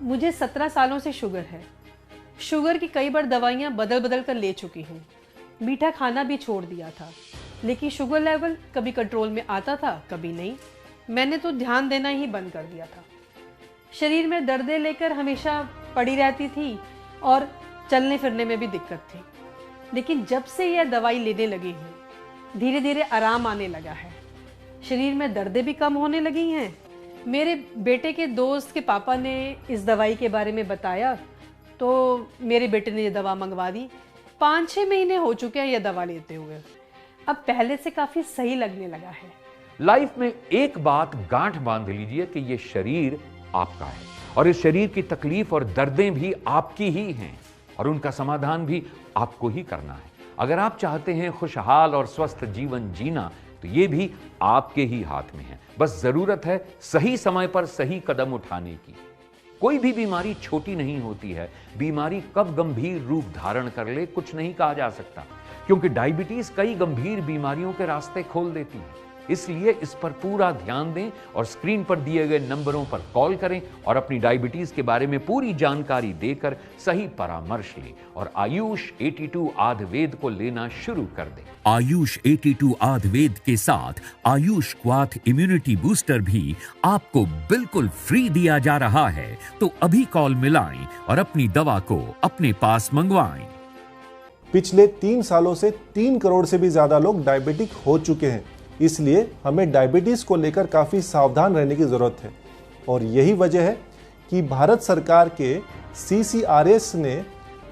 मुझे 17 सालों से शुगर है। शुगर की कई बार दवाइयाँ बदल बदल कर ले चुकी हूँ। मीठा खाना भी छोड़ दिया था, लेकिन शुगर लेवल कभी कंट्रोल में आता था, कभी नहीं। मैंने तो ध्यान देना ही बंद कर दिया था। शरीर में दर्दें लेकर हमेशा पड़ी रहती थी और चलने फिरने में भी दिक्कत थी। लेकिन जब से यह दवाई लेने लगी हूँ, धीरे धीरे आराम आने लगा है। शरीर में दर्दें भी कम होने लगी हैं। मेरे बेटे के दोस्त के पापा ने इस दवाई के बारे में बताया, तो मेरे बेटे ने ये दवा मंगवा दी। 5-6 महीने हो चुके हैं यह दवा लेते हुए। अब पहले से काफ़ी सही लगने लगा है। लाइफ में एक बात गांठ बांध लीजिए कि ये शरीर आपका है और इस शरीर की तकलीफ और दर्दें भी आपकी ही हैं और उनका समाधान भी आपको ही करना है। अगर आप चाहते हैं खुशहाल और स्वस्थ जीवन जीना, तो ये भी आपके ही हाथ में है। बस जरूरत है सही समय पर सही कदम उठाने की। कोई भी बीमारी छोटी नहीं होती है। बीमारी कब गंभीर रूप धारण कर ले कुछ नहीं कहा जा सकता, क्योंकि डायबिटीज कई गंभीर बीमारियों के रास्ते खोल देती है। इसलिए इस पर पूरा ध्यान दें और स्क्रीन पर दिए गए नंबरों पर कॉल करें और अपनी डायबिटीज के बारे में पूरी जानकारी देकर सही परामर्श लें और आयुष 82 आयुर्वेद को लेना शुरू कर दें। आयुष 82 आयुर्वेद के साथ आयुष क्वाथ इम्यूनिटी बूस्टर भी आपको बिल्कुल फ्री दिया जा रहा है। तो अभी कॉल मिलाएं और अपनी दवा को अपने पास मंगवाएं। पिछले 3 सालों से 3 करोड़ से भी ज्यादा लोग डायबिटिक हो चुके हैं। इसलिए हमें डायबिटीज को लेकर काफी सावधान रहने की जरूरत है और यही वजह है कि भारत सरकार के CCRS ने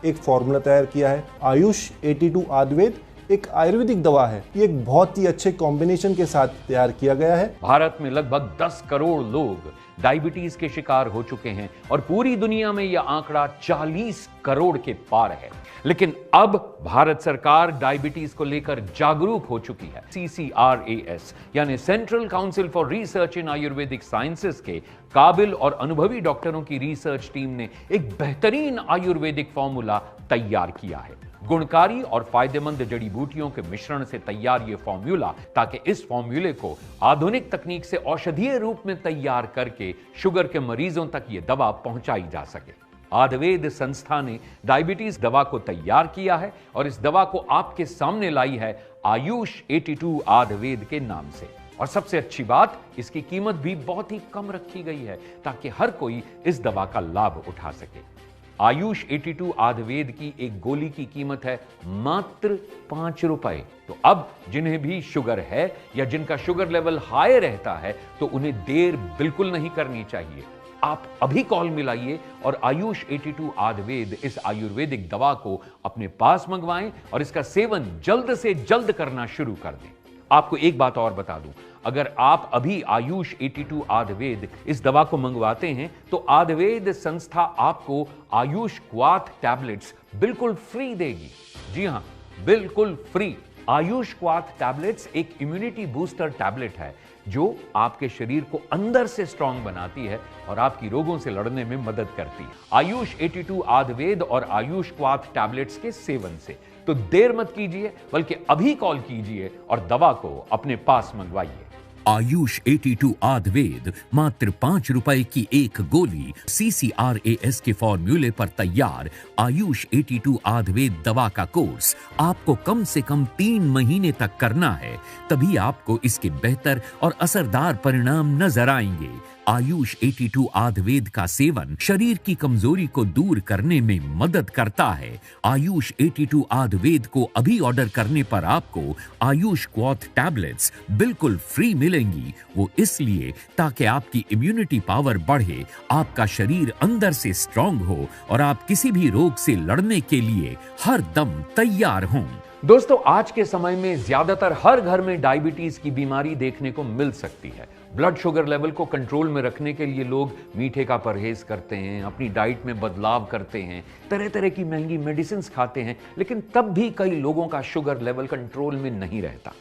एक फॉर्मूला तैयार किया है। आयुष 82 आयुर्वेद एक आयुर्वेदिक दवा है। ये एक बहुत ही अच्छे कॉम्बिनेशन के साथ तैयार किया गया है। भारत में लगभग 10 करोड़ लोग डायबिटीज के शिकार हो चुके हैं और पूरी दुनिया में यह आंकड़ा 40 करोड़ के पार है। लेकिन अब भारत सरकार डायबिटीज को लेकर जागरूक हो चुकी है। CCRAS यानी central council for research in Ayurvedic sciences के काबिल और अनुभवी डॉक्टरों की रिसर्च टीम ने एक बेहतरीन आयुर्वेदिक फॉर्मूला तैयार किया है। गुणकारी और फायदेमंद जड़ी बूटियों के मिश्रण से तैयार ये फॉर्मूला, ताकि इस फॉर्मूले को आधुनिक तकनीक से औषधीय रूप में तैयार करके शुगर के मरीजों तक ये दवा पहुंचाई जा सके। आयुर्वेद संस्था ने डायबिटीज दवा को तैयार किया है और इस दवा को आपके सामने लाई है आयुष 82 आयुर्वेद के नाम से। और सबसे अच्छी बात, इसकी कीमत भी बहुत ही कम रखी गई है ताकि हर कोई इस दवा का लाभ उठा सके। आयुष 82 आयुर्वेद की एक गोली की कीमत है मात्र 5 रुपए। तो अब जिन्हें भी शुगर है या जिनका शुगर लेवल हाई रहता है, तो उन्हें देर बिल्कुल नहीं करनी चाहिए। आप अभी कॉल मिलाइए और आयुष 82 आयुर्वेद इस आयुर्वेदिक दवा को अपने पास मंगवाएं और इसका सेवन जल्द से जल्द करना शुरू कर दें। आपको एक बात और बता दूं, अगर आप अभी आयुष 82 आयुर्वेद इस दवा को मंगवाते हैं, तो आयुर्वेद संस्था आपको आयुष क्वाथ टैबलेट्स बिल्कुल फ्री देगी। जी हां, बिल्कुल फ्री। आयुष क्वाथ टैबलेट्स एक इम्यूनिटी बूस्टर टैबलेट है जो आपके शरीर को अंदर से स्ट्रांग बनाती है और आपकी रोगों से लड़ने में मदद करती है। आयुष 82 आयुर्वेद और आयुष क्वाथ टैबलेट्स के सेवन से तो देर मत कीजिए, बल्कि अभी कॉल कीजिए और दवा को अपने पास मंगवाइए। आयुष 82 आयुर्वेद मात्र 5 रुपए की एक गोली। CCRAS के फॉर्मूले पर तैयार आयुष 82 आयुर्वेद दवा का कोर्स आपको कम से कम 3 महीने तक करना है, तभी आपको इसके बेहतर और असरदार परिणाम नजर आएंगे। आयुष 82 आयुर्वेद का सेवन शरीर की कमजोरी को दूर करने में मदद करता है। आयुष 82 आयुर्वेद को अभी ऑर्डर करने पर आपको आयुष क्वाथ टैबलेट्स बिल्कुल फ्री मिलेंगी। वो इसलिए ताकि आपकी इम्यूनिटी पावर बढ़े, आपका शरीर अंदर से स्ट्रांग हो और आप किसी भी रोग से लड़ने के लिए हर दम तैयार हों। दोस्तों, आज के समय में ज्यादातर हर घर में डायबिटीज की बीमारी देखने को मिल सकती है। ब्लड शुगर लेवल को कंट्रोल में रखने के लिए लोग मीठे का परहेज करते हैं, अपनी डाइट में बदलाव करते हैं, तरह तरह की महंगी मेडिसिन खाते हैं, लेकिन तब भी कई लोगों का शुगर लेवल कंट्रोल में नहीं रहता,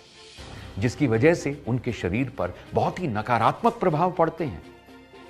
जिसकी वजह से उनके शरीर पर बहुत ही नकारात्मक प्रभाव पड़ते हैं।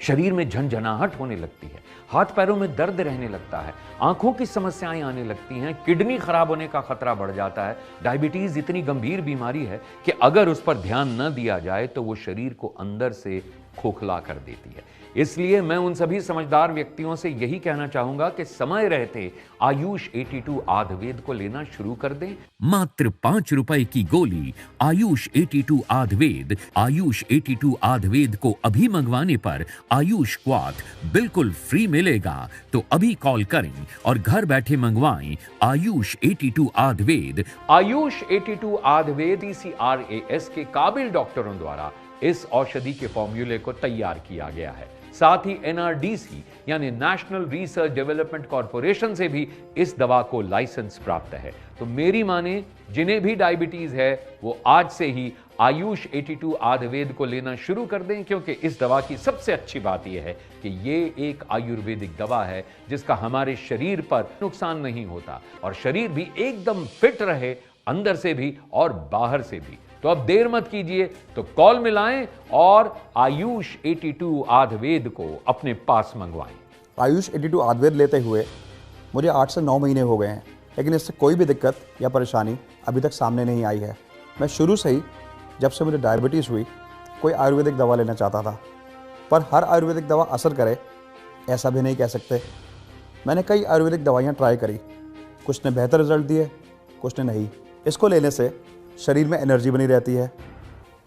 शरीर में झंझनाहट होने लगती है, हाथ पैरों में दर्द रहने लगता है, आंखों की समस्याएं आने लगती हैं, किडनी खराब होने का खतरा बढ़ जाता है। डायबिटीज इतनी गंभीर बीमारी है कि अगर उस पर ध्यान न दिया जाए तो वो शरीर को अंदर से खोखला कर देती है। इसलिए मैं उन सभी समझदार व्यक्तियों से यही कहना चाहूंगा कि समय रहते आयुष 82 आयुर्वेद को लेना शुरू कर दें। मात्र 5 रुपए की गोली आयुष 82 आयुर्वेद। आयुष 82 आयुर्वेद को अभी मंगवाने पर आयुष क्वाथ बिल्कुल फ्री मिलेगा। तो अभी कॉल करें और घर बैठे मंगवाएं आयुष 82 आयुर्वेद। आयुष 82 आयुर्वेद CCRAS के काबिल डॉक्टरों द्वारा इस औषधि के फॉर्मूले को तैयार किया गया है। साथ ही NRDC यानी नेशनल रिसर्च डेवलपमेंट कॉरपोरेशन से भी इस दवा को लाइसेंस प्राप्त है। तो मेरी माने जिन्हें भी डायबिटीज है वो आज से ही आयुष 82 आयुर्वेद को लेना शुरू कर दें, क्योंकि इस दवा की सबसे अच्छी बात यह है कि ये एक आयुर्वेदिक दवा है जिसका हमारे शरीर पर नुकसान नहीं होता और शरीर भी एकदम फिट रहे, अंदर से भी और बाहर से भी। तो अब देर मत कीजिए, तो कॉल मिलाएं और आयुष 82 आयुर्वेद को अपने पास मंगवाएं। आयुष 82 आयुर्वेद लेते हुए मुझे 8 से 9 महीने हो गए हैं, लेकिन इससे कोई भी दिक्कत या परेशानी अभी तक सामने नहीं आई है। मैं शुरू से ही, जब से मुझे डायबिटीज़ हुई, कोई आयुर्वेदिक दवा लेना चाहता था, पर हर आयुर्वेदिक दवा असर करे ऐसा भी नहीं कह सकते। मैंने कई आयुर्वेदिक दवाइयाँ ट्राई करी, कुछ ने बेहतर रिजल्ट दिए, कुछ ने नहीं। इसको लेने से शरीर में एनर्जी बनी रहती है।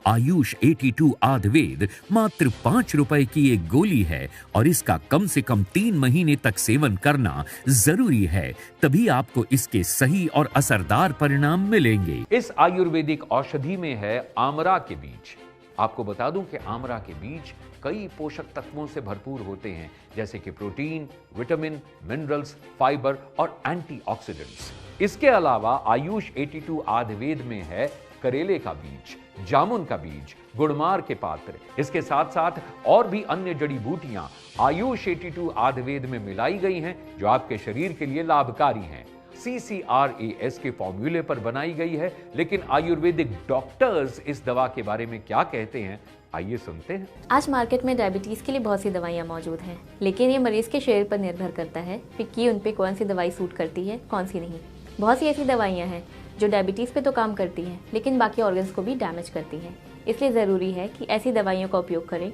आयुष 82 आयुर्वेद मात्र 5 रुपए की एक गोली है और इसका कम से कम 3 महीने तक सेवन करना जरूरी है, तभी आपको इसके सही और असरदार परिणाम मिलेंगे। इस आयुर्वेदिक औषधि में है आमरा के बीज। आपको बता दूं कि आमरा के बीज कई पोषक तत्वों से भरपूर होते हैं, जैसे कि प्रोटीन, विटामिन, मिनरल्स, फाइबर और एंटीऑक्सीडेंट्स। इसके अलावा आयुष 82 आयुर्वेद में है करेले का बीज, जामुन का बीज, गुड़मार के पात्र। इसके साथ साथ और भी अन्य जड़ी बूटियां आयुष 82 आयुर्वेद में मिलाई गई हैं जो आपके शरीर के लिए लाभकारी हैं। CCRAS के फॉर्मूले पर बनाई गई है, लेकिन आयुर्वेदिक डॉक्टर्स इस दवा के बारे में क्या कहते हैं, आइए सुनते हैं। आज मार्केट में डायबिटीज़ के लिए बहुत सी दवाइयाँ मौजूद हैं, लेकिन ये मरीज़ के शरीर पर निर्भर करता है कि उन पे कौन सी दवाई सूट करती है, कौन सी नहीं। बहुत सी ऐसी दवाइयाँ हैं जो डायबिटीज़ पे तो काम करती हैं, लेकिन बाकी ऑर्गन्स को भी डैमेज करती हैं। इसलिए ज़रूरी है कि ऐसी दवाइयों का उपयोग करें।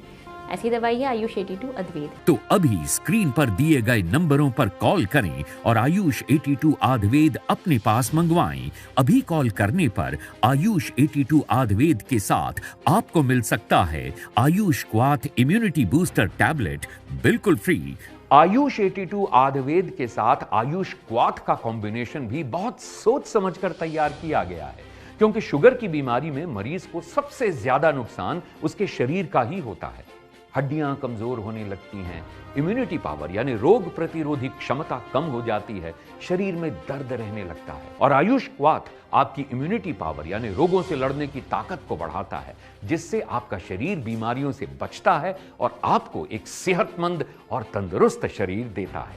ऐसी दवाई है आयुष 82 आयुर्वेद। तो अभी स्क्रीन पर दिए गए नंबरों पर कॉल करें और आयुष 82 आयुर्वेद अपने पास मंगवाएं। अभी कॉल करने पर आयुष 82 आयुर्वेद के साथ आपको मिल सकता है आयुष क्वाथ इम्यूनिटी बूस्टर टैबलेट बिल्कुल फ्री। आयुष 82 आयुर्वेद के साथ आयुष क्वाथ का कॉम्बिनेशन भी बहुत सोच समझकर तैयार किया गया है, क्योंकि शुगर की बीमारी में मरीज को सबसे ज्यादा नुकसान उसके शरीर का ही होता है। हड्डियां कमजोर होने लगती हैं, इम्यूनिटी पावर यानी रोग प्रतिरोधी क्षमता कम हो जाती है, शरीर में दर्द रहने लगता है। और आयुष क्वाथ आपकी इम्यूनिटी पावर यानी रोगों से लड़ने की ताकत को बढ़ाता है, जिससे आपका शरीर बीमारियों से बचता है और आपको एक सेहतमंद और तंदुरुस्त शरीर देता है।